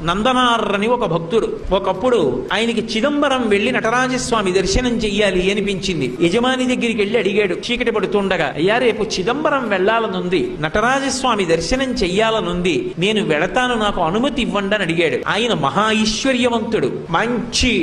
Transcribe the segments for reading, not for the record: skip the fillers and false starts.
నందనార్రని ఒక భక్తుడు. ఒకప్పుడు ఆయనకి చిదంబరం వెళ్లి నటరాజస్వామి దర్శనం చెయ్యాలి అనిపించింది. యజమాని దగ్గరికి వెళ్లి అడిగాడు చీకటి పడుతుండగా, అయ్యా రేపు చిదంబరం వెళ్లాలనుంది, నటరాజస్వామి దర్శనం చెయ్యాలనుంది, నేను వెళతాను, నాకు అనుమతి ఇవ్వండి అని అడిగాడు. ఆయన మహా ఐశ్వర్యవంతుడు, మంచి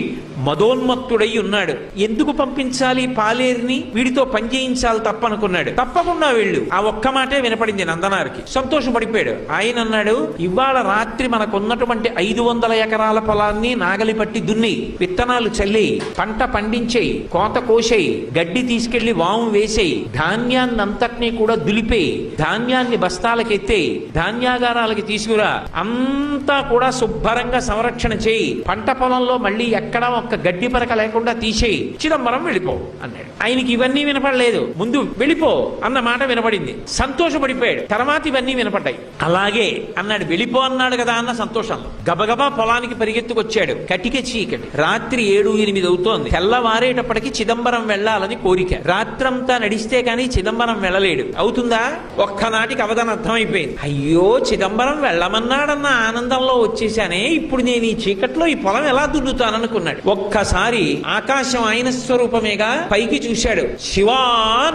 మదోన్మత్తుడై ఉన్నాడు. ఎందుకు పంపించాలి పాలేరుని, వీడితో పని చేయించాలి తప్పనుకున్నాడు. తప్పకుండా వెళ్ళు. ఆ ఒక్క మాటే వినపడింది నందనారికి. సంతోషపడిపోయాడు. ఆయన అన్నాడు, ఇవాళ రాత్రి మనకున్నటువంటి 500 ఎకరాల పొలాన్ని నాగలి పట్టి దున్ని, విత్తనాలు చల్లి, పంట పండించేయి, కోత కోసేయి, గడ్డి తీసుకెళ్లి వాము వేసేయి, ధాన్యాన్ని అంతటినీ కూడా దులిపేయి, ధాన్యాన్ని బస్తాలకెత్తేయి, ధాన్యాగారాలకి తీసుకురా, అంతా కూడా శుభ్రంగా సంరక్షణ చేయి, పంట పొలంలో మళ్ళీ ఎక్కడ ఒక్క గడ్డి పరక లేకుండా తీసేయి, చిదంబరం వెళ్ళిపో అన్నాడు. ఆయనకి ఇవన్నీ వినపడలేదు, ముందు వెళ్ళిపో అన్న మాట వినపడింది. సంతోషపడిపోయాడు. తర్వాత ఇవన్నీ వినపడ్డాయి. అలాగే అన్నాడు, వెళ్ళిపో అన్నాడు కదా అన్న సంతోషంలో గబగబా పొలానికి పరిగెత్తుకొచ్చాడు. కటిక చీకటి, రాత్రి 7-8 అవుతోంది. తెల్లవారేటప్పటికి చిదంబరం వెళ్లాలని కోరిక. రాత్రంతా నడిస్తే కానీ చిదంబరం వెళ్ళలేడు. అవుతుందా? ఒక్కనాటికి అవధానం అర్థమైపోయింది. అయ్యో, చిదంబరం వెళ్ళమన్నాడన్న ఆనందంలో వచ్చేసానే, ఇప్పుడు నేను ఈ చీకట్లో ఈ పొలం ఎలా దున్నుతాననుకున్నాడు. ఒక్కసారి ఆకాశం ఆయన స్వరూపమేగా, పైకి చూశాడు. శివా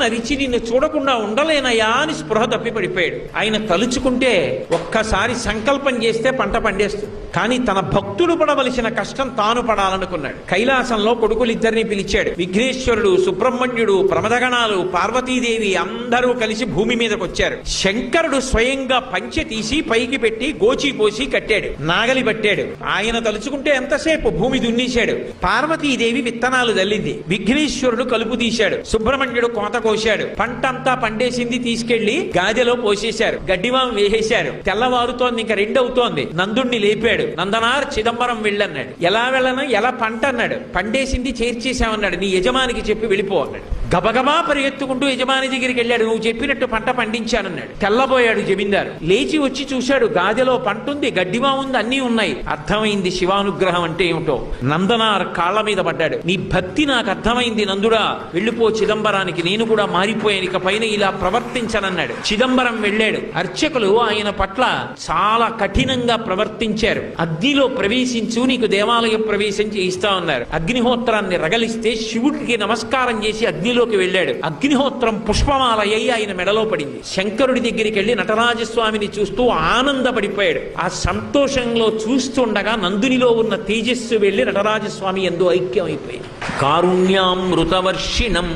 నరిచి నిన్ను చూడకుండా ఉండలేనయా అని స్పృహ తప్పి పడిపోయాడు. ఆయన తలుచుకుంటే ఒక్కసారి సంకల్పం చేస్తే పంట పండేస్తుంది. కానీ తన భక్తుడు పడవలసిన కష్టం తాను పడాలనుకున్నాడు. కైలాసంలో కొడుకులిద్దరిని పిలిచాడు. విఘ్నేశ్వరుడు, సుబ్రహ్మణ్యుడు, ప్రమదగణాలు, పార్వతీదేవి అందరూ కలిసి భూమి మీదకి వచ్చారు. శంకరుడు స్వయంగా పంచె తీసి పైకి పెట్టి గోచి పోసి కట్టాడు, నాగలి పట్టాడు. ఆయన తలుచుకుంటే ఎంతసేపు భూమి దున్నేశాడు. పార్వతీదేవి విత్తనాలు దల్లింది. విఘ్నేశ్వరుడు కలుపు తీశాడు. సుబ్రహ్మణ్యుడు కోత కోశాడు. పంటంతా పండేసింది, తీసుకెళ్లి గాదెలో పోసేశారు. గడ్డివాం వేసేశారు. తెల్లవారుతోంది, ఇంకా 2 అవుతోంది. నందుణ్ణి లేపాడు. నందనార్ చిదంబరం వెళ్ళన్నాడు. ఎలా వెళ్ళను, ఎలా పంట అన్నాడు. పండేసింది చేర్చేశామన్నాడు. నీ యజమానికి చెప్పి వెళ్ళిపో అన్నాడు. గబగబా పరిగెత్తుకుంటూ యజమాని దగ్గరికి వెళ్ళాడు. నువ్వు చెప్పినట్టు పంట పండించానన్నాడు. తెల్లబోయాడు జమీందారు. లేచి వచ్చి చూశాడు, గాదెలో పంట ఉంది, గడ్డివా ఉంది, అన్నీ ఉన్నాయి. అర్థమైంది శివానుగ్రహం అంటే ఏమిటో. నందనార్ కాళ్ల మీద పడ్డాడు. నీ భక్తి నాకు అర్థమైంది నందుడా, వెళ్ళిపో చిదంబరానికి, నేను కూడా మారిపోయాను, ఇక పైన ఇలా ప్రవర్తించనన్నాడు. చిదంబరం వెళ్ళాడు. అర్చకులు ఆయన పట్ల చాలా కఠినంగా ప్రవర్తించారు. అగ్నిలో ప్రవేశించు, నీకు దేవాలయ ప్రవేశం చేయిస్తా ఉన్నారు. అగ్నిహోత్రాన్ని రగలిస్తే శివుడికి నమస్కారం చేసి అగ్నిలోకి వెళ్ళాడు. అగ్నిహోత్రం పుష్పమాలయ్యి ఆయన మెడలో పడింది. శంకరుడి దగ్గరికి వెళ్లి నటరాజస్వామిని చూస్తూ ఆనందపడిపోయాడు. ఆ సంతోషంలో చూస్తుండగా నందునిలో ఉన్న తేజస్సు వెళ్లి నటరాజస్వామి ఎందు ఐక్యం అయిపోయింది. కారుణ్యామృతవర్షిణం,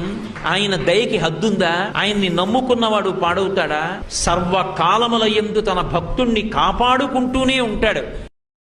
ఆయన దయకి హద్దుందా? ఆయన్ని నమ్ముకున్నవాడు పాడవుతాడా? సర్వకాలముల యందు తన భక్తుణ్ణి కాపాడుకుంటూనే ఉంటాడు.